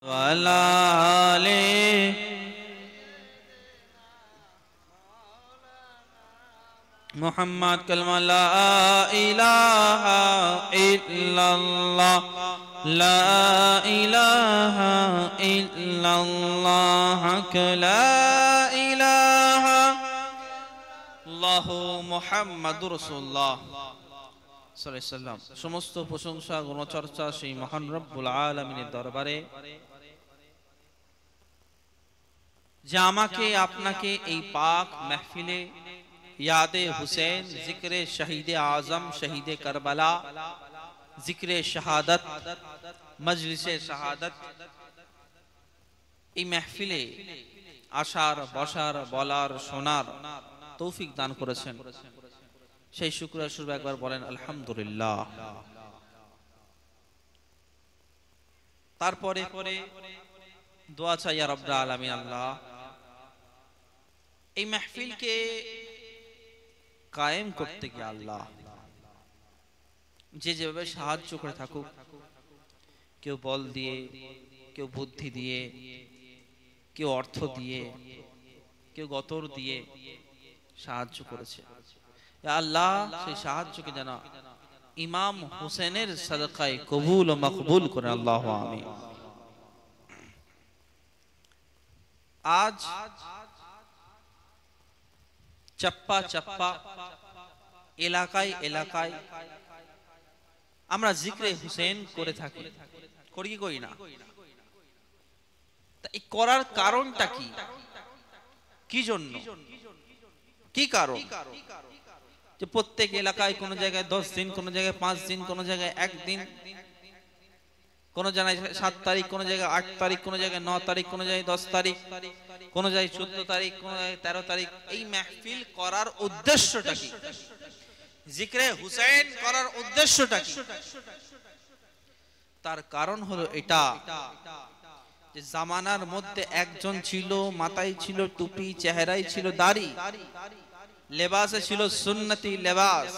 ওয়ালালে মুহাম্মদ কালমা লা ইলাহা ইল্লাল্লাহ লা ইলাহা ইল্লাল্লাহ লা ইলাহা আল্লাহু মুহাম্মাদুর রাসূলুল্লাহ সাল্লাল্লাহু আলাইহি ওয়াসাল্লাম। সমস্ত প্রশংসা গুণচর্চা সেই মহান রব্বুল আলামিনের দরবারে, যে আমাকে আপনাকে এই পাক মাহফিলে ইয়াদে হুসেন, জিক্রে শহীদে আজম, শহীদে কারবালা, জিক্রে শাহাদাত, মজলিসে শাহাদাত, এই মাহফিলে আসার, বসার, বলার, শোনার তৌফিক দান করেছেন। সেই শুকরিয়া স্বরূপ একবার বলেন আলহামদুলিল্লাহ। তারপরে দোয়া চাই ইয়া রাব্বুল আলামিন, আল্লাহ এই মাহফিলকে কায়েম করতে গিয়ে আল্লাহ যে যেভাবে সাহায্য করে থাকুক, কেউ বল দিয়ে, কেউ বুদ্ধি দিয়ে, কেউ অর্থ দিয়ে, কেউ গতর দিয়ে সাহায্য করেছে, আল্লাহ সেই সাহায্যকে যেন ইমাম হুসেনের সাদকায়ে কবুল ও মকবুল করে, আল্লাহু আমিন। আজ চাপ্পা চাপ্পা এলাকায় এলাকায় আমরা জিক্রে হুসেন করে থাকি, করি কি করি না? এই করার কারণটা কি? কি জন্য? কি কারণ? যে প্রত্যেক এলাকায় কোন জায়গায় 10 দিন, কোন জায়গায় 5 দিন, কোন জায়গায় 1 দিন, কোন জায়গায় 7 তারিখ, কোন জায়গায় 8 তারিখ, কোন জায়গায় 9 তারিখ, কোন জায়গায় 10 তারিখ, কোন জায়গায় 14 তারিখ, কোন জায়গায় 13 তারিখ। এই মাহফিল করার উদ্দেশ্যটা কি? জিক্রে হুসেন করার উদ্দেশ্যটা কি? তার কারণ হলো এটা, যে জামানার মধ্যে একজন ছিল, মাথায় ছিল টুপি, চেহারায় ছিল দাড়ি, লেবাসে ছিল সুন্নতি লেবাস,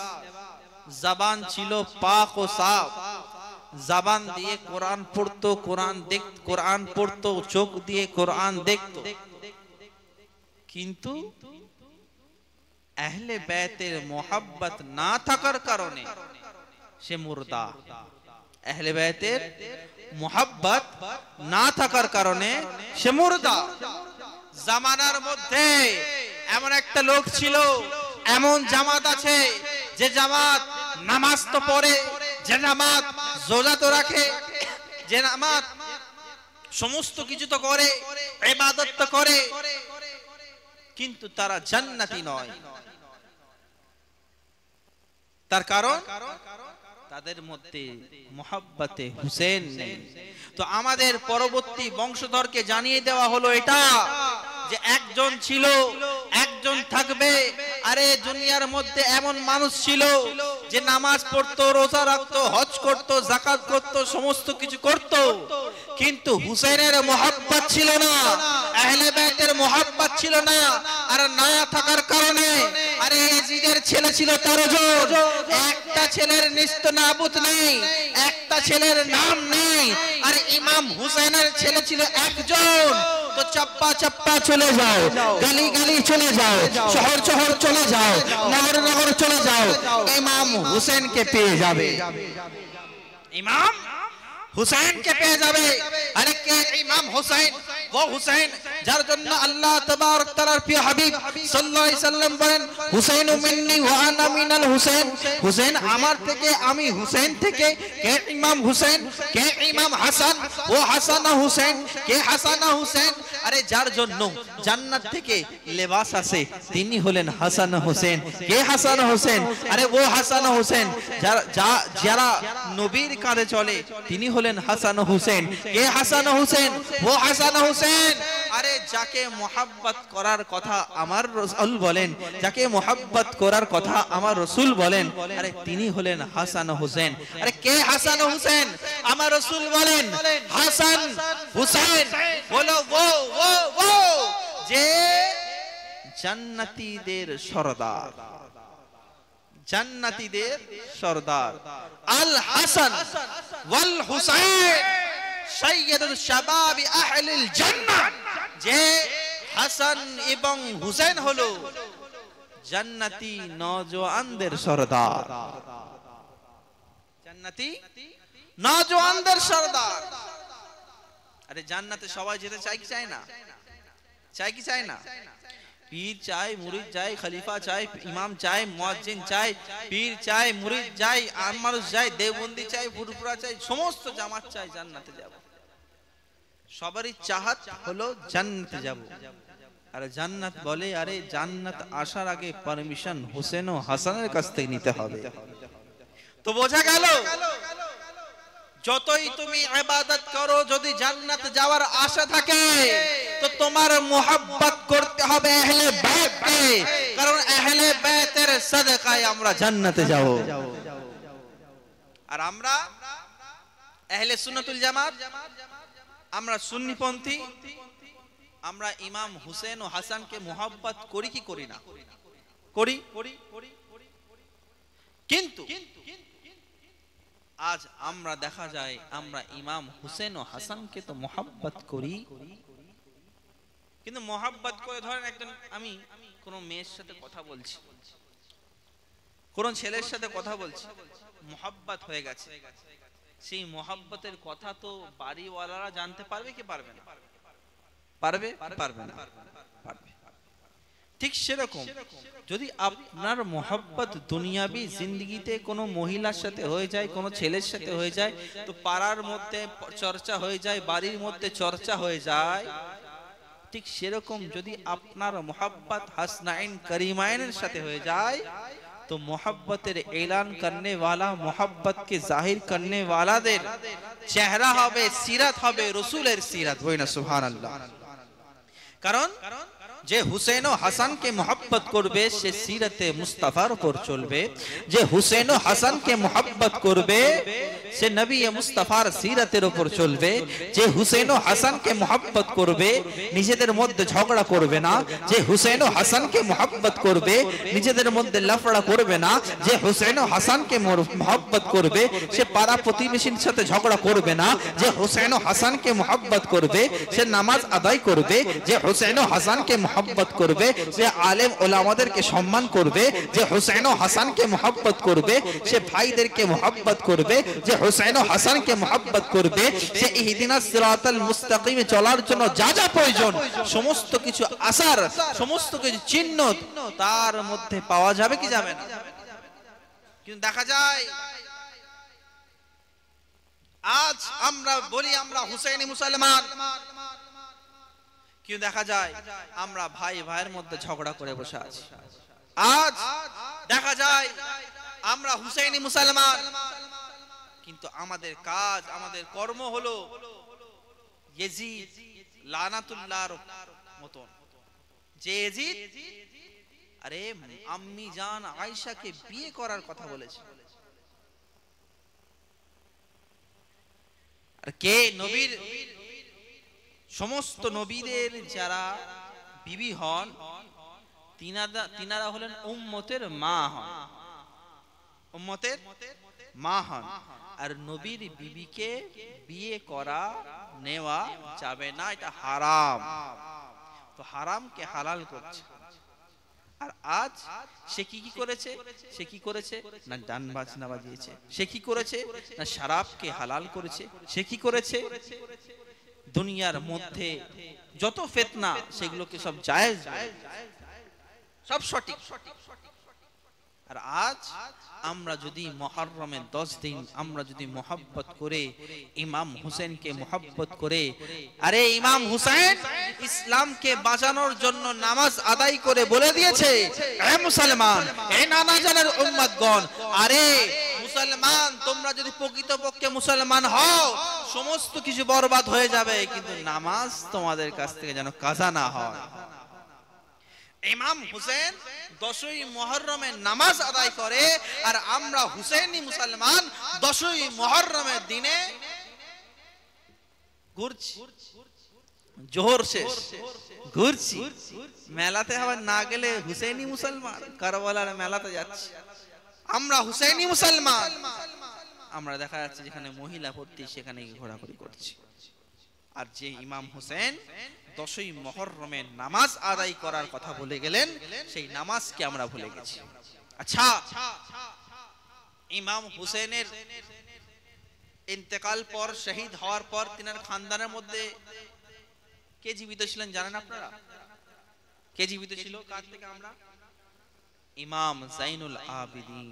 জবান ছিল পাক ও সাফ, জবান দিয়ে কোরআন পড়তো, কোরআন পড়তো, চোখ দিয়ে কোরআন দেখতো, কিন্তু আহলে বাইতের মোহাব্বত না থাকার কারণে সে মুর্দা। আহলে বাইতের মোহাব্বত না থাকার কারণে সে মুর্দা। জামানার মধ্যে এমন একটা লোক ছিল, এমন জামাত আছে যে জামাত নামাজ তো পড়ে, যে জামাত রোজা তো রাখে, যে জামাত সমস্ত কিছু তো করে, ইবাদত তো করে, কিন্তু তারা জান্নাতি নয়। তার কারণ তাদের মধ্যে মুহাব্বতে হুসেন নেই। তো আমাদের পরবর্তী বংশধরকে জানিয়ে দেওয়া হলো এটা, যে একজন ছিল, একজন থাকবে। আরে দুনিয়ার মধ্যে এমন মানুষ ছিল যে নামাজ পড়তো, রোজা রাখতো, হজ করতো, যাকাত করতো, সমস্ত কিছু করতো, কিন্তু হুসেনের মুহাব্বত ছিল না, আহলে বাইতের মুহাব্বত ছিল না। আর না থাকার কারণে আরে ইয়াজিদের ছেলে ছিল 13 জন, একটা ছেলের নিস্তানাবুত নেই, একটা ছেলের নাম নেই। আর ইমাম হুসেনের ছেলে ছিল একজন। তো চাপ্পা চাপ্পা চলে যাও, গলি গলি চলে যাও, শহর শহর চলে যাও, নগর নগর চলে যাও, ইমাম হুসেনকে পেয়ে যাবে, ইমাম হুসেনকে পেয়ে যাবে। আরে কে ইমাম হুসেন? वो हुसैन যার জন্য আল্লাহ তাবারক তাআলার প্রিয় হাবিব সাল্লাল্লাহু আলাইহি সাল্লাম বলেন, হুসাইনু মিন্নি ওয়া আনা মিনাল হুসেন। হুসেন আমার থেকে, আমি হুসেন থেকে। কে ইমাম হুসেন? কে ইমাম হাসান? ও হাসান হুসেন। কে হাসান হুসেন? আরে যার জন্য জান্নাত থেকে লেবাস আসে তিনি হলেন হাসান হোসেন। কে হাসান হোসেন? আরে ও হাসান হোসেন যারা নবীর কাঁধে চলে তিনি হলেন হাসান হোসেন। কে হাসান হোসেন? ও হাসান হোসেন। আরে যাকে মোহাব্বত করার কথা আমার রাসূল বলেন, যাকে মোহাব্বত করার কথা আমার রাসূল বলেন, আরে তিনি হলেন হাসান হোসেন। আরে কে হাসান হোসেন? আমার রাসূল বলেন হাসান হোসেন বলো ও যে জান্নাতীদের সরদার, জান্নাতীদের সরদার। আল হাসান ওয়াল হুসাইন সাইয়্যিদুল শাবাবি আহলিল জান্নাহ, যে হাসান এবং হুসেন হলো জান্নাতি নওজওয়ানদের সরদার, জান্নাতি নওজওয়ানদের সরদার। আরে জান্নাতে সবাই যেতে চায় কি চায় না? চায় কি চায় না? পীর চায়, মুরিদ চায়, খলিফা চায়, ইমাম চায়, মুয়াজ্জিন চায়, পীর চায়, মুরিদ চায়, আম মানুষ চায়, দেওবন্দি চায়, ফুরফুরা চায়, সমস্ত জামাত চায় জান্নাতে যাব। সবারই চাহাত হলো জান্নাতে যাব। আর জান্নাত বলে, আরে জান্নাত আসার আগে পারমিশন হোসেন ও হাসানের কাছ থেকে নিতে হবে। তো বোঝা গেল, যতই তুমি ইবাদত করো, যদি জান্নাত যাওয়ার আশা থাকে তো তোমার মুহাব্বত করতে হবে আহলে বাইতকে, কারণ আহলে বাইতের সাদকায় আমরা জান্নাতে যাব। আর আমরা আহলে সুন্নাতুল জামাত, আমরা সুন্নিপন্থী, আমরা ইমাম হুসেন ও হাসানকে মুহাব্বত করি কি করি না? করি। কিন্তু আজ আমরা দেখা যায় আমরা ইমাম হুসেন ও হাসানকে তো মুহাব্বত করি, কিন্তু মুহাব্বত করে ধরেন একজন, আমি কোন মেয়ের সাথে কথা বলছি, কোন ছেলের সাথে কথা বলছি, মুহাব্বত হয়ে গেছে, সেই মুহাব্বতের কথা তো বাড়িওয়ালারা জানতে পারবে কি পারবে না? পারবে? পারবে না? পারবে। ঠিক সেরকম যদি আপনার মোহাব্বত দুনিয়াবি জিন্দগিতে কোনো মহিলার সাথে হয়ে যায়, কোনো ছেলের সাথে হয়ে যায়, তো পাড়ার মধ্যে চর্চা হয়ে যায়, বাড়ির মধ্যে চর্চা হয়ে যায়, ঠিক সেরকম যদি আপনার মোহাব্বত হাসনাইন করিমাইনের সাথে হয়ে যায়, तो मोहब्बतेर ऐलान करने वाला, मोहब्बत के जाहिर करने वालादेर चेहरा होबे, सीरत होबे रसूलेर सीरत। बोलें ना सुभान अल्लाह। कारण जे हुसैन ও হাসানকে मोहब्बत করবে সে সিরাতে মুস্তাফার উপর চলবে, যে হুসেন ও হাসানকে मोहब्बत করবে সে নবী মুস্তাফার সিরাতের উপর চলবে, যে হুসেন ও হাসানকে मोहब्बत করবে নিজেদের মধ্যে ঝগড়া করবে না, যে হুসেন ও হাসানকে मोहब्बत করবে নিজেদের মধ্যে লাফড়া করবে না, যে হুসেন ও হাসানকে मोहब्बत করবে সে পাড়া প্রতিবেশীর সাথে ঝগড়া করবে না, যে হুসেন ও হাসানকে मोहब्बत করবে সে নামাজ আদায় করবে, যে হুসেন ও হাসানকে मोहब्बत করবে সে আলেম ওলামাদেরকে সম্মান করবে, যে হুসেন ও হাসানকে मोहब्बत করবে সে ভাইদেরকে मोहब्बत করবে, যে হুসেন ও হাসানকে मोहब्बत করবে সে ইহদিনাস সিরাতাল মুস্তাকিমে চলার জন্য যা যা প্রয়োজন সমস্ত কিছু আসার, সমস্ত কিছু চিহ্ন তার মধ্যে পাওয়া যাবে কি যাবে না? কিন্তু দেখা যায় আজ আমরা বলি আমরা হুসাইনি মুসলমান, কিন্তু দেখা যায় আমরা ভাই ভাইয়ের মধ্যে ঝগড়া করে বসে আছি। আজ দেখা যায় আমরা হুসাইনি মুসলমান, কিন্তু আমাদের কাজ, আমাদের কর্ম হলো ইয়াজিদ লানাতুল্লাহর মতন। যে ইয়াজিদ আরে আম্মি জান আয়েশাকে বিয়ে করার কথা বলেছে, আর কে নবীর সমস্ত নবীদের যারা বিবি হন তিনারা হলেন উম্মতের মা হন, উম্মতের মা হন। আর নবীর বিবিকে বিয়ে করা নেওয়া যাবে না, এটা হারাম। তো হারামকে হালাল করছে। আর আজ সে কি করেছে? সে কি করেছে? না গান বাজনা বাজিয়েছে। সে কি করেছে? না শরাবকে হালাল করেছে। সে কি করেছে? দুনিয়ার মধ্যে যত ফিতনা সেগুলোকে সব জায়েজ, সব সঠিক। আর আজ আমরা যদি মুহররমের 10 দিন আমরা যদি মোহাব্বত করে ইমাম হুসেনকে মোহাব্বত করে, আরে ইমাম হুসেন ইসলামকে বাঁচানোর জন্য নামাজ আদায় করে বলে দিয়েছে, হে মুসলমান, হে নানা জানের উম্মতগণ, আরে মুসলমান তোমরা যদি প্রকৃতপক্ষে মুসলমান হও সমস্ত কিছু বরবাদ হয়ে যাবে, কিন্তু নামাজ তোমাদের কাছ থেকে যেন কাজা না হয়। ইমাম হুসেন 10ই মুহররমে নামাজ আদায় করে, আর আমরা হুসেনি মুসলমান 10ই মুহররমের দিনে ঘুরছি, জোহর শেষ ঘুরছি। মেলাতে আবার না গেলে হুসেনি মুসলমান, কারবালার মেলাতে যাচ্ছি, আমরা হুসেনি মুসলমান। আমরা দেখা যাচ্ছে যেখানে মহিলা ভর্তি সেখানে ঘোরাঘুরি করছি। আর যে ইমাম হোসেন 10ই মুহররমের নামাজ আদায় করার কথা বলে গেলেন, সেই নামাজকে আমরা ভুলে গেছি। আচ্ছা, ইমাম হুসেনের ইন্তেকাল পর, শহীদ হওয়ার পর তিনার খানদানের মধ্যে কে জীবিত ছিলেন জানেন আপনারা? কে জীবিত ছিল? কার থেকে আমরা? ইমাম জাইনুল আবিদিন।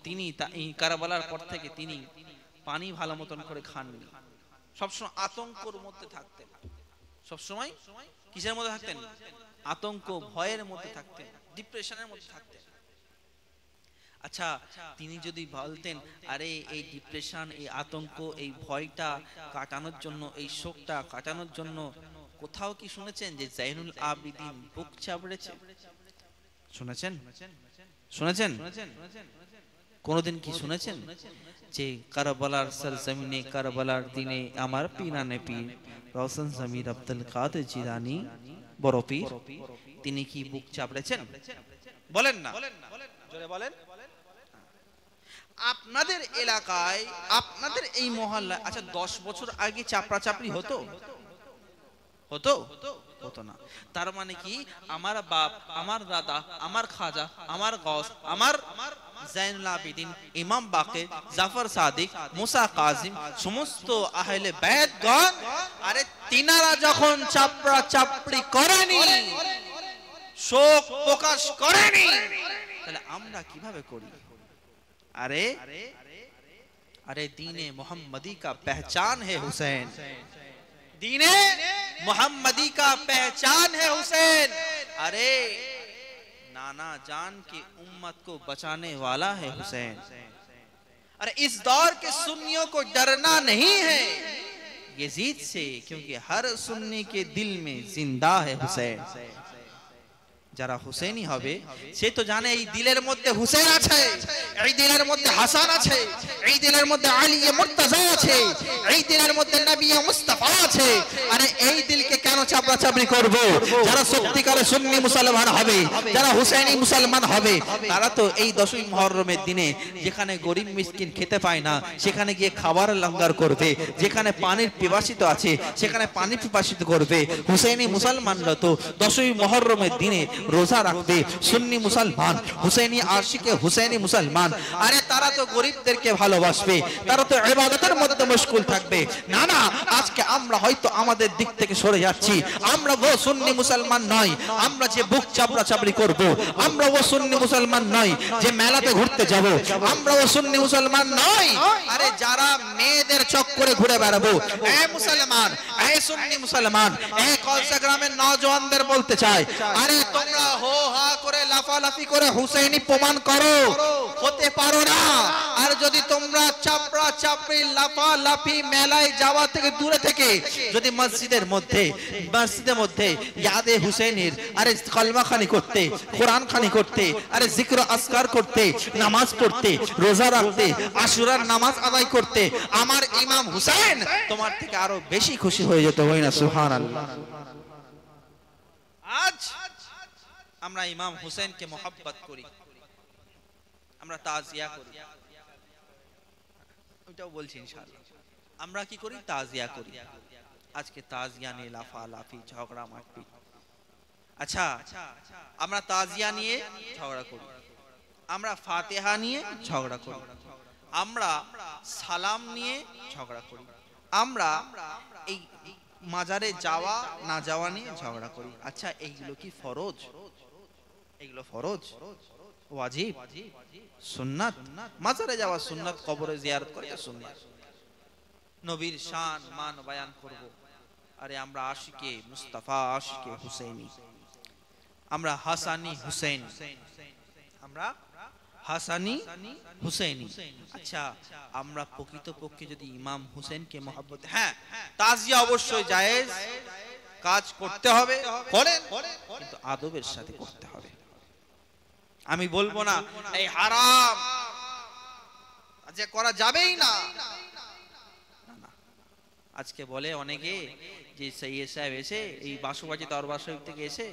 তিনি কারবালার পর থেকে তিনি পানি ভালো মতন করে খাননি, সবসময় আতঙ্কের মধ্যে থাকতেন। সবসময় কিসের মধ্যে থাকতেন? আতঙ্ক, ভয়ের মধ্যে থাকতেন, ডিপ্রেশনের মধ্যে থাকতেন। আচ্ছা, তিনি যদি বলতেন, আরে এই ডিপ্রেশন, এই আতঙ্ক, এই ভয়টা কাটানোর জন্য, এই শোকটা কাটানোর জন্য কোথাও কি শুনেছেন যে জাইনুল আবিদিন বুক চাপড়েছে? শুনেছেন? শুনেছেন? কোনদিন কি শুনেছেন যে কারবালার সরজমিনে, কারবালার দিনে আমার পীরানে পীর রওশন জমির আব্দুল কাদের জিলানী বড় পীর, তিনি কি বুক চাপড়েছেন? বলেন না, জোরে বলেন। আপনাদের এলাকায়, আপনাদের এই মহল্লায়, আচ্ছা 10 বছর আগে চাপড়া চাপড়ি হতো? হতো? হতো না। তার মানে কি আমার বাপ, আমার দাদা, আমার খাজা, আমার গৌস, আমার জাইনুল আবিদিন, ইমাম বাকির, জাফর সাদিক, মুসা কাজিম, সমস্ত আহলে বাইতগণ, আরে তিনারা যখন চাপড়া চাপড়ি করেনি, শোক প্রকাশ করেনি, তাহলে আমরা কিভাবে করি? अरे अरे दीने मोहम्मदी का पहचान है हुसैन, दीने मोहम्मदी का पहचान है हुसैन। अरे नाना जान की उम्मत को बचाने वाला है हुसैन। अरे इस दौर के सुन्नियों को डरना नहीं है यजीद से, क्योंकि हर सुन्नी के दिल में जिंदा है हुसैन। যারা হুসেনি হবে সে তো জানে এই দিলের মধ্যে হুসেন আছে, এই দিলের মধ্যে হাসান আছে, এই দিলের মধ্যে আলী মুর্তজা আছে, এই দিলের মধ্যে নবী মুস্তাফা আছে। আরে এই দিলকে কেন চাপড়া চাপড়ি করব? যারা সত্যিকারের সুন্নি মুসলমান হবে, যারা হুসেনি মুসলমান হবে, তারা তো এই 10ই মুহররমের দিনে যেখানে গরিব মিসকিন খেতে পায় না সেখানে গিয়ে খাবার লঙ্গর করবে, যেখানে পানির পিপাসিত আছে সেখানে পানি পিপাসিত করবে। হুসেনি মুসলমানরা তো 10ই মুহররমের দিনে রোজা রাখবে, সুন্নি মুসলমান, হুসেনি আশিকে হুসেনি মুসলমান। আরে তারা তো গরিবদেরকে ভালোবাসবে, তারা তো ইবাদতের মধ্যে মশগুল থাকবে। না না, আজকে আমরা হয়তো আমাদের দিক থেকে সরে যাচ্ছি। আমরা ও সুন্নি মুসলমান নয় আমরা যে বুক চাপড়া চাপড়ি করব, আমরা ও সুন্নি মুসলমান নয় যে মেলাতে ঘুরতে যাব, আমরা ও সুন্নি মুসলমান নয় আরে যারা মেয়েদের চক্করে ঘুরে বেড়াবো। এ মুসলমান, এ সুন্নি মুসলমান, এ কলসা গ্রামের নওজওয়ানদের বলতে চাই, আরে তোমরা হো হা করে লাফালাফি করে হুসেনি প্রমাণ করো, হতে পারো না। আর যদি তোমরা চাপড়া চাপড়ি লাফালাফি মেলায় যাওয়া থেকে দূরে থেকে যদি মসজিদের মধ্যে ইয়াদে হুসেনের আরে কলমা খানি করতে, কোরআন খানি করতে, আরে জিক্র আসকার করতে, নামাজ পড়তে, রোজা রাখতে, আশুরার নামাজ আদায় করতে, আমার ইমাম হুসেন তোমার থেকে আরো বেশি খুশি হয়ে যেত, হয় না? সুবহানাল্লাহ। আজ আমরা ইমাম হুসেনকে মোহাব্বত করি, আমরা তাজিয়া করি, ওইটাও বলছি ইনশাআল্লাহ। আমরা কি করি? তাজিয়া করি। আজকে তাজিয়া নিয়ে লাফালাফি, ঝগড়া মারপিট। আচ্ছা, আমরা তাজিয়া নিয়ে ঝগড়া করি, আমরা ফাতিহা নিয়ে ঝগড়া করি, আমরা সালাম নিয়ে ঝগড়া করি, আমরা এই মাজারে যাওয়া না যাওয়া নিয়ে ঝগড়া করি। আচ্ছা, এইগুলো কি ফরজ? এগুলো ফরজ, ওয়াজিব, সুন্নাত? মাজারে যাওয়া সুন্নাত, কবরে জিয়ারত করা সুন্নাত। নবীর শান মান বয়ান করব। আরে আমরা আশিকে মুস্তাফা, আশিকে হুসেনি, আমরা হাসানি হুসেন, আমরা হাসানি হুসেনি। আচ্ছা, আমরা প্রকৃতপক্ষে যদি ইমাম হুসেনকে মহব্বত, হ্যাঁ তাজিয়া অবশ্যই জায়েজ, কাজ করতে হবে, করেন, কিন্তু আদবের সাথে করতে হবে। আমি বলবো না এই হারাম, যে করা যাবেই না। আজকে বলে অনেকে যে সৈয়দ সাহেব এসে এই বাসুবাজি দরবার শরীফ থেকে এসে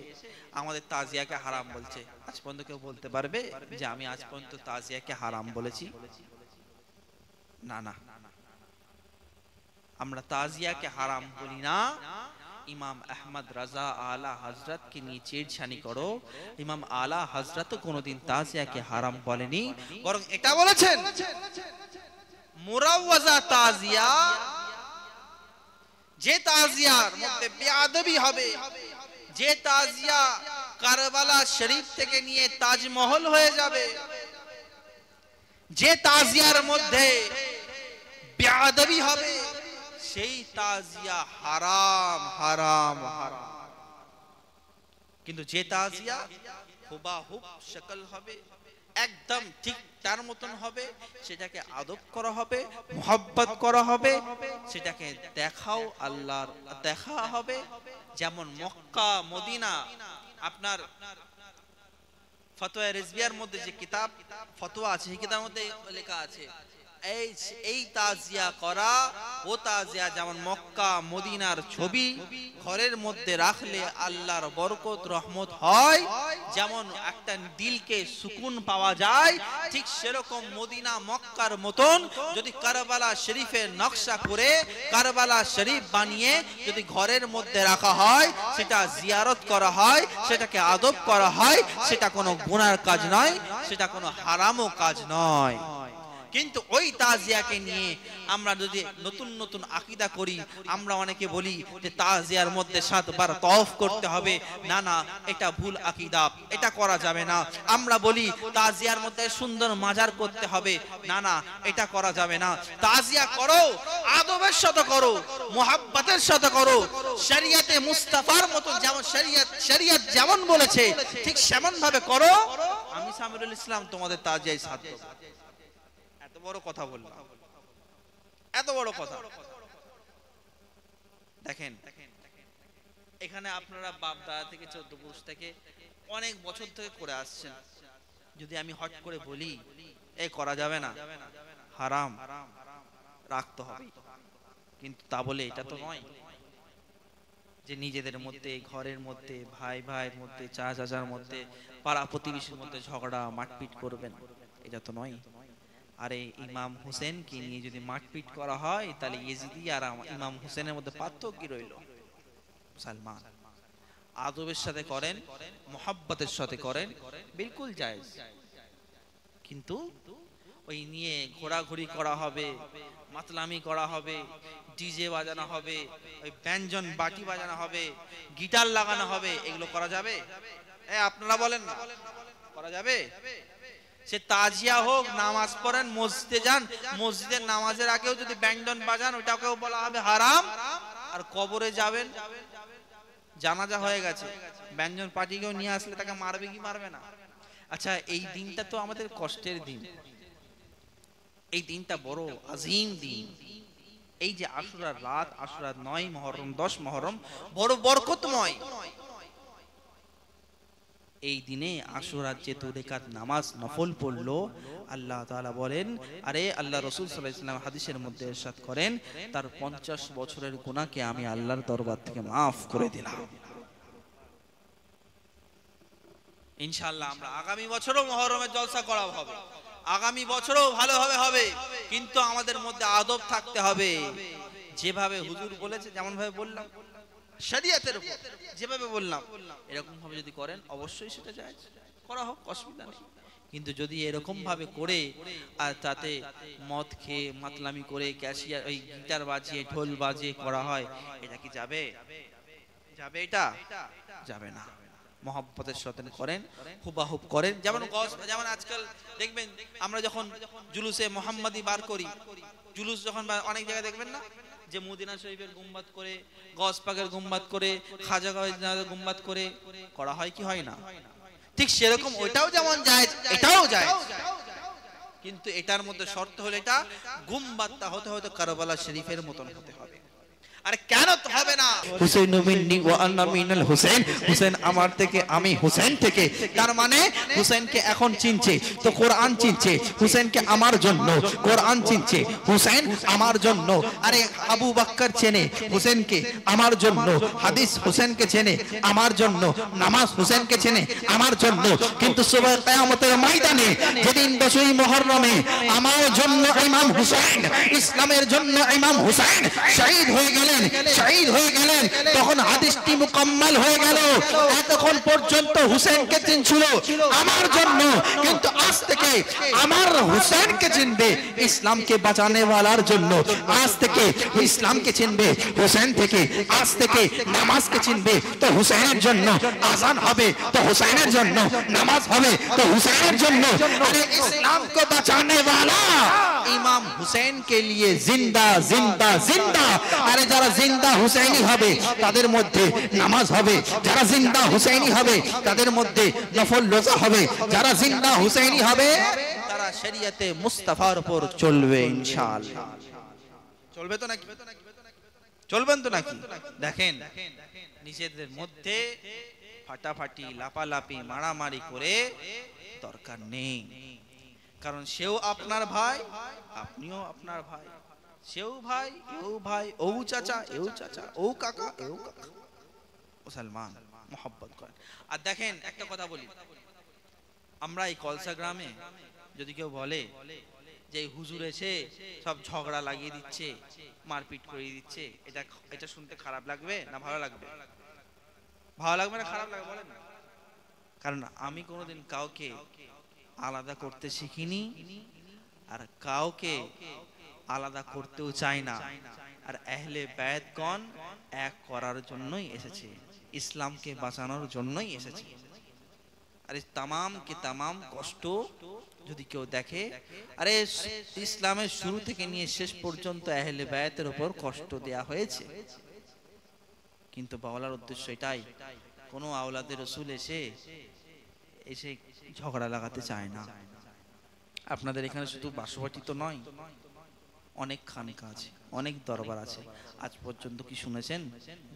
আমাদের তাজিয়াকে হারাম বলছে। আজ পর্যন্ত কেউ বলতে পারবে যে আমি আজ পর্যন্ত তাজিয়াকে হারাম বলেছি? না না, আমরা তাজিয়াকে হারাম বলি না। ইমাম আহমদ রাজা আলা হযরতকে নিয়ে ছেড়ছানি করো, ইমাম আলা হযরত কোনোদিন তাজিয়াকে হারাম বলেনি, বরং এটা বলেছেন মুরাওয়াজা তাজিয়া, যে তাজিয়ার মধ্যে বেয়াদবি হবে, যে তাজিয়া কারবালা শরীফ থেকে নিয়ে তাজমহল হয়ে যাবে, যে তাজিয়ার মধ্যে বেয়াদবি হবে, সেই তাজিয়া হারাম হারাম হারাম। কিন্তু যে তাজিয়া হুবাহুব শক্ল হবে, একদম ঠিক তার মতন হবে, সেটাকে আদব করা হবে, মুহাব্বত করা হবে, সেটাকে দেখাও আল্লাহর দেখা হবে। যেমন মক্কা মদিনা, আপনার ফতোয়া রিজভিয়ার মধ্যে যে কিতাব ফতোয়া আছে, সেই কিতাবের মধ্যে লেখা আছে এই তাজিয়া করা, ও তাজিয়া যেমন মক্কা মদিনার ছবি ঘরের মধ্যে রাখলে আল্লাহর বরকত রহমত হয়, যেমন একটা দিলকে সুকুন পাওয়া যায়, ঠিক সেরকম মদিনা মক্কার মতন যদি কারবালা শরীফের নকশা করে কারবালা শরীফ বানিয়ে যদি ঘরের মধ্যে রাখা হয়, সেটা জিয়ারত করা হয়, সেটাকে আদব করা হয়, সেটা কোনো গুনার কাজ নয়, সেটা কোনো হারামও কাজ নয়। কিন্তু ওই তাজিয়াকে নিয়ে আমরা যদি নতুন নতুন আকীদা করি, আমরা অনেকে বলি যে তাজিয়ার মধ্যে 7 বার তওয়াফ করতে হবে, না না এটা ভুল আকীদা, এটা করা যাবে না। আমরা বলি তাজিয়ার মধ্যে সুন্দর মাজার করতে হবে, না না এটা করা যাবে না। তাজিয়া করো, আদবের সাথে করো, মুহাব্বতের সাথে করো, শরীয়তে মুস্তাফার মতো, যেমন শরীয়ত যেমন বলেছে ঠিক সেমন ভাবে করো। আমি সামিরুল ইসলাম তোমাদের তাজিয়ায় সাথ দেব। এত বড় কথা বললাম, এত বড় কথা। দেখেন এখানে আপনারা বাপ দাদা থেকে 14 পুরুষ থেকে অনেক বছর থেকে করে আসছেন, যদি আমি হট করে বলি এই করা যাবে না, হারাম, রাখতে হবে, কিন্তু তা বলে এটা তো নয় যে নিজেদের মধ্যে ঘরের মধ্যে ভাই ভাইয়ের মধ্যে চাচার মধ্যে পাড়া প্রতিবেশীর মধ্যে ঝগড়া মারপিট করবেন, এটা তো নয়। আরে ইমাম হোসেনকে নিয়ে যদি মারপিট করা হয়, তাহলে ইয়েজিদি আর ইমাম হোসেনের মধ্যে পার্থক্য কি রইল? মুসলমান আদবের সাথে করেন, মুহাব্বতের সাথে করেন, বিলকুল জায়েজ। কিন্তু ওই নিয়ে ঘোরাঘুরি করা হবে, মাতলামি করা হবে, ডিজে বাজানো হবে, ওই ব্যঞ্জন বাটি বাজানো হবে, গিটার লাগানো হবে, এগুলো করা যাবে? আপনারা বলেন না, করা যাবে? সে তাজিয়া হোক, নামাজ পড়েন, মসজিদে যান, মসজিদের নামাজের আগেও যদি ব্যান্ডন বাজান, ওটাকেও বলা হবে হারাম। আর কবরে যাবেন, জানাজা হয়ে গেছে, ব্যঞ্জন পার্টিকেও নিয়ে আসলে তাকে মারবে কি মারবে না? আচ্ছা, এই দিনটা তো আমাদের কষ্টের দিন, এই দিনটা বড় আজিম দিন। এই যে আশুরার রাত, আশুরার 9 মুহররম 10 মুহররম বড় বরকতময়। এই দিনে আশুরার যে 2 রাকাত নামাজ নফল পড়লো, আল্লাহ তাআলা বলেন, আরে আল্লাহ রাসূল সাল্লাল্লাহু আলাইহি ওয়াসাল্লাম হাদিসের মধ্যে ইরশাদ করেন, তার 50 বছরের গুনাহকে আমি আল্লাহর দরবার থেকে maaf করে দিলাম। ইনশাআল্লাহ আমরা আগামী বছরও মুহররমের জলসা করা হবে, আগামী বছরও ভালোভাবে হবে, কিন্তু আমাদের মধ্যে আদব থাকতে হবে। যেভাবে হুজুর বলেছে, যেমন ভাবে বললাম, শরীয়তের উপর যেভাবে বললাম, এরকম ভাবে যদি করেন অবশ্যই সেটা জায়েজ, করা হোক, অসুবিধা নেই। কিন্তু যদি এরকম ভাবে করে আর তাতে মদ খেয়ে মাতলামি করে ক্যাশিয়ার ওই গিটার বাজিয়ে ঢোল বাজিয়ে করা হয়, এটা কি যাবে? যাবে? এটা যাবে না। মুহাব্বতের সাথে করেন, হুবাহুব করেন। যেমন আজকাল দেখবেন আমরা যখন জুলুসে মুহাম্মাদি বার করি, জুলুস যখন অনেক জায়গায় দেখবেন না যে মদিনা শরীফের গুম্বাদ করে, গস পাকের গুম্বাদ করে, খাজা গজের গুম্বাদ করে করা হয় কি হয় না? ঠিক সেরকম ওইটাও যেমন জায়েজ, এটাও জায়েজ, কিন্তু এটার মধ্যে শর্ত হলো এটা গুম্বাদটা হতে কারবালা শরীফের মতন হতে হবে। আর কেন হবে না? হুসাইনু মিন্নি ওয়া আনা মিনাল হুসাইন, হুসাইন আমার থেকে, আমি হুসাইন থেকে। তার মানে হুসাইনকে এখন চিনছে তো কোরআন চিনছে, হুসাইনকে আমার জন্য, কোরআন চিনছে, হুসাইন আমার জন্য। আরে আবু বকর চেনে হুসাইনকে আমার জন্য, হাদিস হুসাইনকে চেনে আমার জন্য, নামাজ হুসাইনকে চেনে আমার জন্য। কিন্তু সুবহ কিয়ামতের ময়দানে যেদিন 10ই মুহররমে আমার জন্য ইমাম হুসাইন, ইসলামের জন্য ইমাম হুসাইন শহীদ হয়ে গেলেন, শহীদ হয়ে গেলেন, তখন হাদিসটি মুকাম্মাল হয়ে গেল। এতক্ষণ পর্যন্ত হুসাইনকে চিনছিল আমার জন্য, কিন্তু আজ থেকে আমার হুসাইনকে চিনবে ইসলামকে বাঁচানে ওয়ালার জন্য। আজ থেকে ইসলামকে চিনবে হুসাইন থেকে, আজ থেকে নামাজকে চিনবে তো হুসাইনের জন্য, আযান হবে তো হুসাইনের জন্য, নামাজ হবে তো হুসাইনের জন্য। আরে इस्लाम को बचाने वाला इमाम हुसैन के लिए जिंदा जिंदा जिंदा। अरे যারা জিন্দা হুসাইনি হবে তাদের মধ্যে নামাজ হবে, যারা জিন্দা হুসাইনি হবে তাদের মধ্যে নফল রোজা হবে, যারা জিন্দা হুসাইনি হবে তারা শরীয়তে মুস্তাফার উপর চলবে ইনশাআল্লাহ। চলবে তো নাকি? চলবেন তো নাকি? দেখেন নিজেদের মধ্যে ফাটাফাটি লাপালাপি মারামারি করে দরকার নেই, কারণ সেও আপনার ভাই, আপনিও আপনার ভাই, সেও ভাই, এও ভাই, ও চাচা, এও চাচা, ও কাকা, এও কাকা, মুসলমান মোহাব্বত করেন। আর দেখেন একটা কথা বলি, আমরা এই কলসা গ্রামে যদি কেউ বলে যে হুজুর এসে সব ঝগড়া লাগিয়ে দিচ্ছে, মারপিট করে দিচ্ছে, এটা শুনতে খারাপ লাগবে না ভালো লাগবে? ভালো লাগবে না খারাপ লাগবে বলেন? কারণ আমি কোনোদিন কাউকে আলাদা করতে শিখিনি, আর কাউকে আলাদা করতেও চাই না। আর আহলে বায়াতগণ এক করার জন্যই এসেছে, ইসলামকে বাঁচানোর জন্যই এসেছে। আরে তামাম কে তামাম কষ্ট যদি কেউ দেখে, আরে ইসলামের শুরু থেকে নিয়ে শেষ পর্যন্ত আহলে বায়াতের উপর কষ্ট দেয়া হয়েছে, কিন্তু বলার উদ্দেশ্য এটাই, কোনো আওলাদে রসুল এসে ঝগড়া লাগাতে চায় না। আপনাদের এখানে শুধু বাসবাটি তো নয়, অনেক খানকা আছে, অনেক দরবার আছে। আজ পর্যন্ত কি শুনেছেন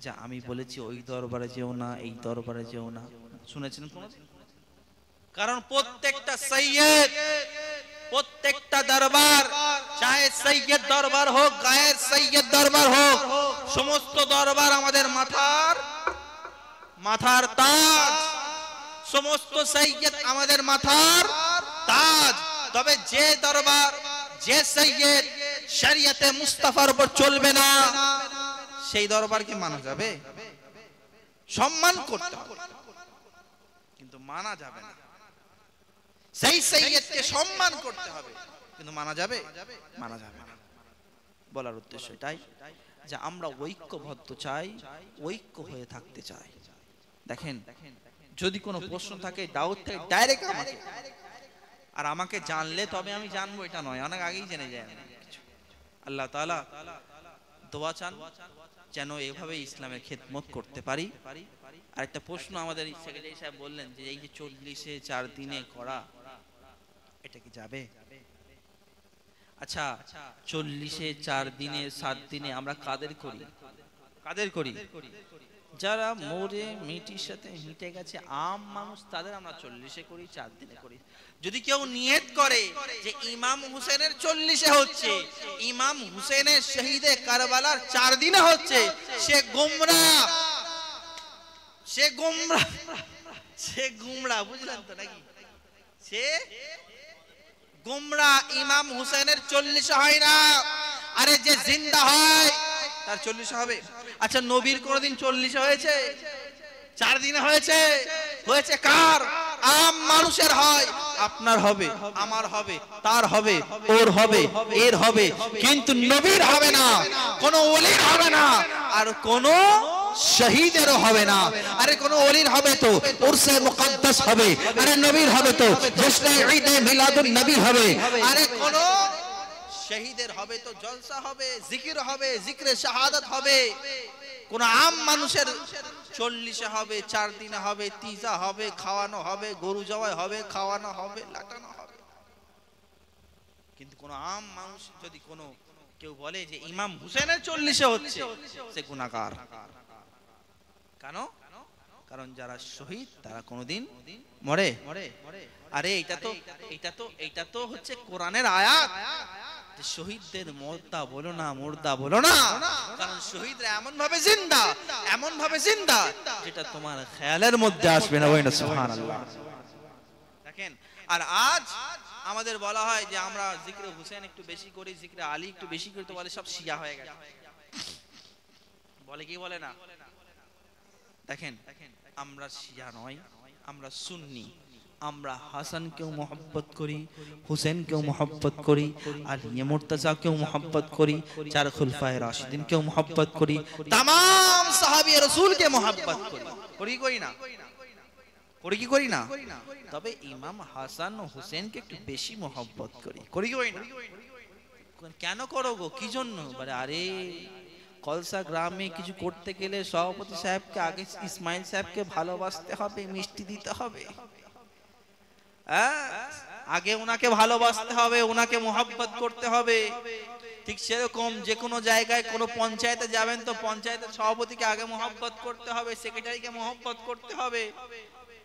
যে আমি বলেছি ওই দরবারে যেও না, এই দরবারে যেও না? শুনেছেন কোনদিন? কারণ প্রত্যেকটা সৈয়দ, প্রত্যেকটা দরবার, চাহে সৈয়দ দরবার হোক, গায়ের সৈয়দ দরবার হোক, সমস্ত দরবার আমাদের মাথার তাজ, সমস্ত সৈয়দ আমাদের মাথার তাজ। তবে যে দরবার, যে সৈয়দ শরিয়তে মুস্তাফার উপর চলবে না, সেই দরবারকে মানা যাবে? সম্মান করতে হবে কিন্তু মানা যাবে না। সেই সৈয়দকে সম্মান করতে হবে কিন্তু মানা যাবে? মানা যাবে না। বলার উদ্দেশ্য এটাই যে আমরা ঐক্যবদ্ধ চাই, ঐক্য হয়ে থাকতে চাই। দেখেন যদি কোনো প্রশ্ন থাকে, ডাউট থাকে, ডাইরেক্ট আমাকে, আর আমাকে জানলে তবে আমি জানবো এটা নয়, অনেক আগেই জেনে যায়। আল্লাহ তাআলা দোয়া চান যেন এভাবে ইসলামের খেদমত করতে পারি। আর একটা প্রশ্ন আমাদের সেক্রেটারি সাহেব বললেন যে এই যে 40-এ 4 দিনে করা, এটা কি যাবে? আচ্ছা 40-এ 4 দিনে 7 দিনে আমরা কাদের করি? কাদের করি? যারা মরে মিটির সাথে মিটে গেছে আম মানুষ, তাদের আমরা 40-এ করি, 4 দিনে করি। যদি কেউ নিয়ত করে যে ইমাম হুসেনের 40-এ হচ্ছে, ইমাম হুসেনের শহীদে কারবালার 4 দিনে হচ্ছে, সে গোমরাহ, সে গোমরাহ, সে গোমরাহ। বুঝলেন তো নাকি? সে গোমরাহ। ইমাম হুসেনের 40-এ হয় না। আরে যে জিন্দা হয় তার 40-এ হবে। আচ্ছা নবীর কোনদিন 40-এ হয়েছে? 4 দিনে হয়েছে? হয়েছে কার? আম মানুষের হয়। আপনার হবে, আমার হবে, তার হবে, ওর হবে, এর হবে, কিন্তু নবীর হবে না, কোন ওলির হবে না, আর কোন শহীদেরও হবে না। আরে কোন ওলির হবে তো উরসে মুকদ্দাস হবে, আরে নবীর হবে তো জশ্নে ঈদে মিলাদুন নবী হবে, আরে কোন শহীদের হবে তো জলসা হবে, জিকির হবে, জিকরে শাহাদাত হবে। কোন আম মানুষের 40-এ হবে, 4 দিনে হবে, তিজা হবে, খাওয়ানো হবে, গরু জবাই হবে, খাওয়ানো হবে, লাটানো হবে। কিন্তু কোন আম মানুষ যদি কেউ বলে যে ইমাম হুসেনের 40-এ হচ্ছে, সে গুনাহগার। কেন? কারণ যারা শহীদ তারা কোনোদিন মরে? আরে এটা তো হচ্ছে কোরআনের আয়াত যে শহীদদের মুর্দা বলো না, মুর্দা বলো না, কারণ শহীদরা এমন ভাবে জিন্দা যেটা তোমার খেয়ালের মধ্যে আসবে না। ওই না, সুবহানাল্লাহ। দেখেন, আর আজ আমাদের বলা হয় যে আমরা জিক্রে হুসেন একটু বেশি করি, জিক্রে আলী একটু বেশি করি, তো বলে সব শিয়া হয়ে গেছে। বলে কি বলে না? দেখেন, আমরা শিয়া নয়, আমরা সুন্নি। আমরা হাসানকেও মহব্বত করি, হুসেনকেও মহব্বত করি, আলী মুর্তজাকেও মহব্বত করি, চার খুলফায়ে রাশিদিনকেও মহব্বত করি, तमाम সাহাবী রাসূলকে মহব্বত করি। করি না? তবে ইমাম হাসান ও হুসেনকে একটু বেশি মহব্বত করি না? কেন করো গো, কি জন্য? বলে আরে কলসা গ্রামে কিছু করতে গেলে সভাপতি সাহেবকে আগে ইসমাইল সাহেবকে ভালোবাসতে হবে, মিষ্টি দিতে হবে, আগে ওনাকে ভালোবাসতে হবে, ওনাকে মহব্বত করতে হবে। ঠিক সেরকম যে কোনো জায়গায় কোনো পঞ্চায়েতে যাবেন তো পঞ্চায়েতের সভাপতিকে আগে মহব্বত করতে হবে, সেক্রেটারিকে মহব্বত করতে হবে।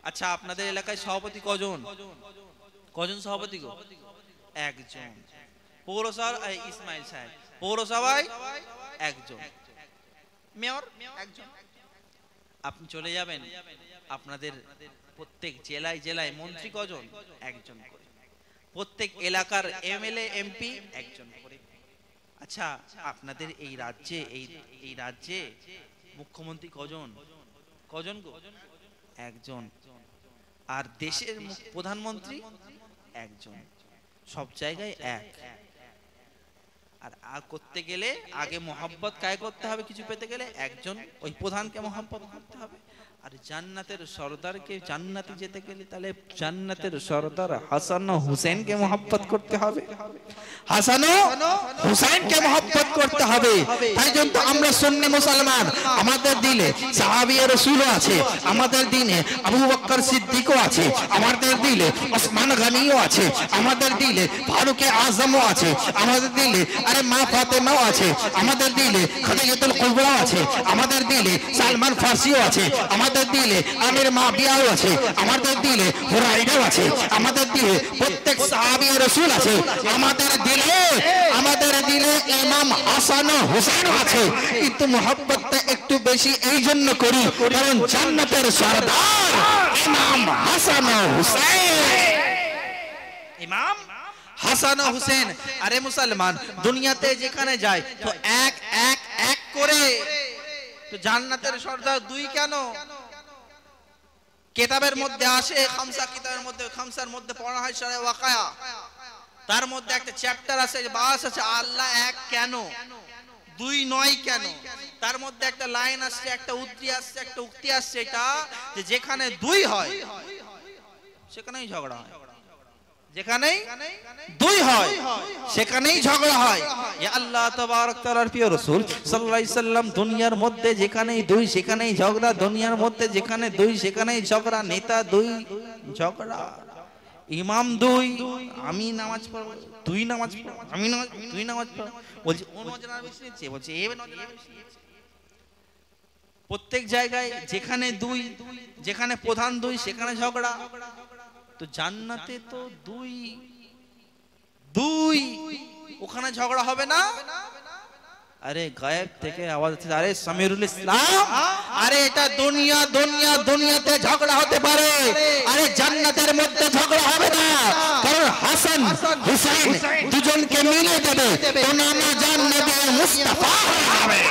আচ্ছা, আপনাদের এলাকায় সভাপতি কজন সভাপতি গো? একজন। পৌরসভা ইসমাইল সাহেব, পৌরসভায় একজন, মেয়র একজন। আপনি চলে যাবেন আপনাদের প্রত্যেক জেলায় মন্ত্রী কজন? একজন করে। প্রত্যেক এলাকার এমএলএ এমপি একজন করে। আচ্ছা, আপনাদের এই রাজ্যে মুখ্যমন্ত্রী কজন গো? একজন। আর দেশের প্রধানমন্ত্রী একজন। সব জায়গায় এক। আর করতে গেলে আগে মহব্বত কায় করতে হবে, কিছু পেতে গেলে একজন ওই প্রধানকে মহব্বত করতে হবে। আর জান্নাতের সরদারকে জান্নাতে যেতে গেলে তাহলে জান্নাতের সরদার হাসান ও হুসেনকে মহব্বত করতে হবে, হাসান ও হুসেনকে মহব্বত করতে হবে। তাই জন্য আমরা সুন্নি মুসলমান, আমাদের দিলে সাহাবী রাসূলও আছে, আমাদের দিনে আবু বকর সিদ্দিকও আছে, আমাদের দিলে ওসমান গনিও আছে, আমাদের দিলে ফারুক আজমও আছে, আমাদের দিলে আরে মা ফাতেমাও আছে, আমাদের দিলে খাদিজাতুল কুবরা আছে, আমাদের দিলে সালমান ফারসিও আছে, আমাদের দিলে আমির মাবিয়াও আছে, আমাদের দিলে হুরাইরাও আছে, আমাদের দিলে প্রত্যেক সাহাবী রাসূল আছে, আমাদের দিলে ইমাম হাসান ও হুসেন আছে। কিন্তু মহব্বতটা একটু বেশি এই জন্য করি কারণ জান্নাতের সরদার ইমাম হাসান ও হুসেন, ইমাম হাসান ও হুসেন। আরে মুসলমান, দুনিয়াতে যেখানে যায় তো এক করে, তো জান্নাতের সরদার দুই কেন? কিতাবের মধ্যে আসে, খামসা কিতাবের মধ্যে, খামসার মধ্যে পড়া হয় সূরা ওয়াকিয়া, তার মধ্যে একটা চ্যাপ্টার আছে, বাস আছে আল্লাহ এক কেন, দুই নয় কেন। তার মধ্যে একটা লাইন আসছে, একটা উক্তি আসছে, এটা যে যেখানে দুই হয় সেখানেই ঝগড়া হয়, যেখানেই দুই হয় সেখানেই ঝগড়া হয়। ইয়া আল্লাহ তাবারক তাআলার প্রিয় রাসূল সাল্লাল্লাহু আলাইহি সাল্লাম, দুনিয়ার মধ্যে যেখানেই দুই সেখানেই ঝগড়া, দুনিয়ার মধ্যে যেখানে দুই সেখানেই ঝগড়া, নেতা দুই ঝগড়া, ইমাম দুই, আমি নামাজ পড়ব, তুই নামাজ পড়, আমি নামাজ, তুই নামাজ পড়, বলছি ও নজর বেশি নিচ্ছে, বলছে এ নজর বেশি নিচ্ছে। প্রত্যেক জায়গায় যেখানে দুই, যেখানে প্রধান দুই সেখানে ঝগড়া। তো জান্নাতে তো দুই ওখানে ঝগড়া হবে না? আরে গায়েব থেকে আওয়াজ আসছে, আরে সামিরুল ইসলাম, আরে এটা দুনিয়াতে ঝগড়া হতে পারে, আরে জান্নাতের মধ্যে ঝগড়া হবে না। কারণ হাসান হুসাইন দুজনকে মিলে দেবে, তো নানা জান্নাতে মুস্তাফা হবে।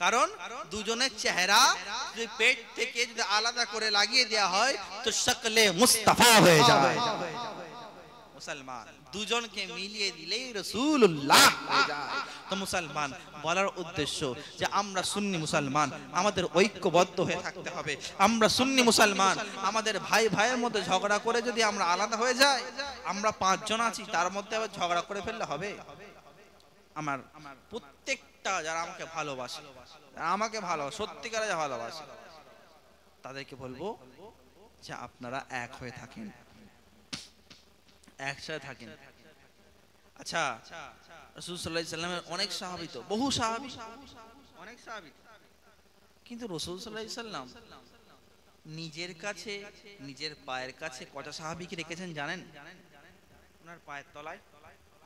কারণ দুজনের চেহারা যদি পেট থেকে যদি আলাদা করে লাগিয়ে দেওয়া হয় তো শক্লে মুস্তাফা হয়ে যায়। মুসলমান দুজনকে মিলিয়ে দিলেই রাসূলুল্লাহ হয়ে যায়। তো মুসলমান বলার উদ্দেশ্য যে আমরা সুন্নি মুসলমান, আমাদের ঐক্যবদ্ধ হয়ে থাকতে হবে। আমরা সুন্নি মুসলমান, আমাদের ভাইয়ের মধ্যে ঝগড়া করে যদি আমরা আলাদা হয়ে যাই, আমরা 5 জন আছি তার মধ্যে আবার ঝগড়া করে ফেললে হবে? আমার প্রত্যেকটা যারা আমাকে ভালোবাসে সত্যিকারে ভালোবাসে, তাদেরকে বলবো যে আপনারা এক হয়ে থাকেন, একসাথে থাকেন। আচ্ছা, রাসূল সাল্লাল্লাহু আলাইহি সাল্লামের অনেক সাহাবী, তো বহু সাহাবী, অনেক সাহাবী, কিন্তু রাসূল সাল্লাল্লাহু আলাইহি সাল্লাম নিজের কাছে, নিজের পায়ের কাছে কটা সাহাবীকে রেখেছেন জানেন? ওনার পায়ের তলায়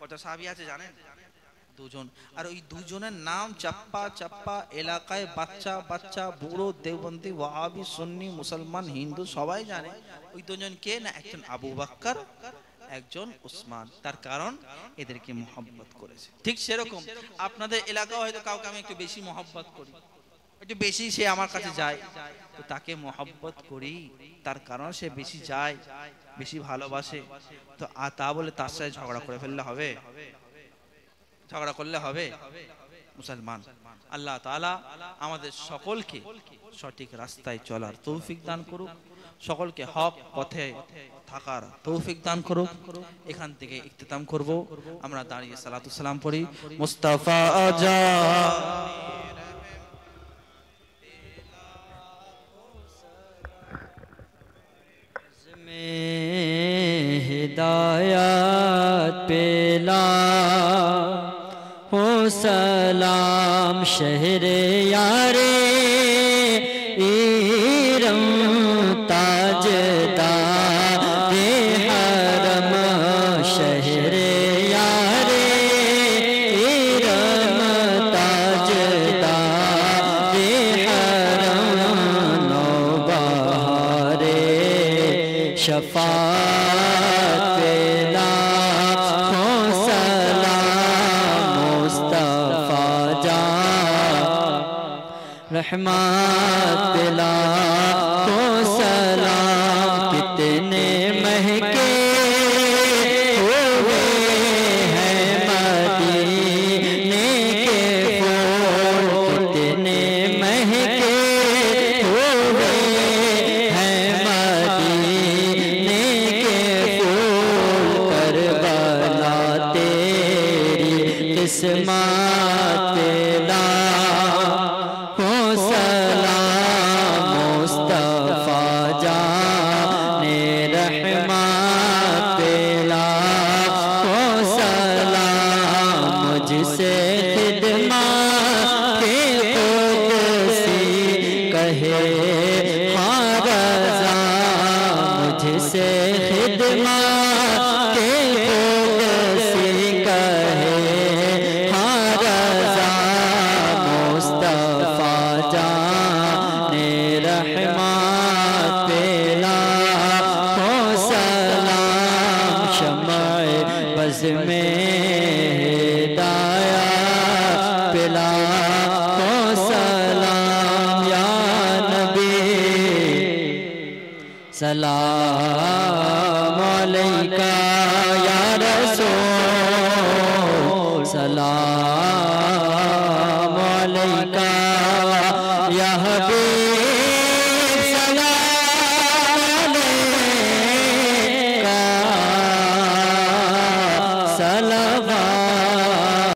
কটা সাহাবী আছে জানেন? দুজন। আর ওই দুজনের নাম চাপ্পা চাপ্পা এলাকায় বাচ্চা বাচ্চা, বুড়ো, দেওবন্দি, ওয়াহাবি, সুন্নি, মুসলমান, হিন্দু সবাই জানে। ওই দুজন কে না? একজন আবু বকর, একজন উসমান। তার কারণ এদেরকে মহব্বত করেছে। ঠিক সেরকম আপনাদের এলাকাও হয়তো কাউকে আমি একটু বেশি মহব্বত করি, একটু বেশি সে আমার কাছে যায়, তো তাকে মহব্বত করি, তার কারণ সে বেশি যায়, বেশি ভালোবাসে। তো তা বলে তার সাথে ঝগড়া করে ফেললে হবে? ঝগড়া করলে হবে? মুসলমান, আল্লাহ তাআলা আমাদের সকলকে সঠিক রাস্তায় চলার তৌফিক দান করুক, সকলকে হক পথে থাকার তৌফিক দান করুক। এখান থেকে ইখতিতাম করব। আমরা দাঁড়িয়ে সালাতু সালাম পড়ি। মুস্তাফা আজা हिदायत पेला हो सलाम शहरे यारे इरम ताजदारे हरम शहरे यारे इरम ताजदारे हरम नौबहारे शफात पेला हो सलाम मुस्तफा जा रहमत पेला हो सलाम कितने महके हुए हैं मदीने के फूल, कितने महके हुए हैं मदीने के फूल, करबला तेरी किस्मत पेला हो सलाम मुस्तफा जाने रहमत पेला हो सलाम मुझसे खिदमत के कुदसी कहे हाँ रज़ा, मुझसे खिदमत के कुदसी कहे हाँ रज़ा, मुस्तफा जाने रहमत पेला हो सलाम शम्अ बज़ में हिदायत पेला हो सलाम या नबी सलाम अलैका या रसूल